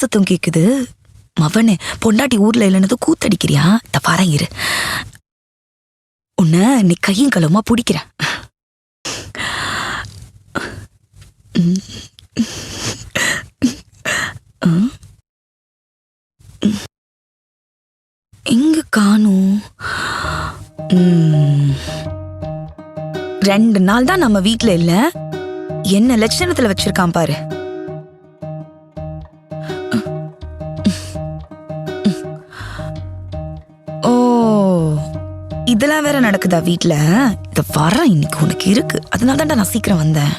சத்தம் கேக்குது. மவனே, பொண்டாட்டி ஊர்ல இல்லைன்னது கூத்தடிக்கிறியா? பாரு இரு, உன்னை நீ கையும் களவுமா பிடிக்கிறேன். எங்க காணும்? 2 நாள் தான் நம்ம வீட்ல இல்ல. என்ன லட்சணத்துல வச்சிருக்கான் பாரு. ஓ, இதெல்லாம் வேற நடக்குதா வீட்ல? இத வர இன்னைக்கு உனக்கு இருக்கு. அதனால தான்டா நான் சீக்கிரம் வந்தேன்.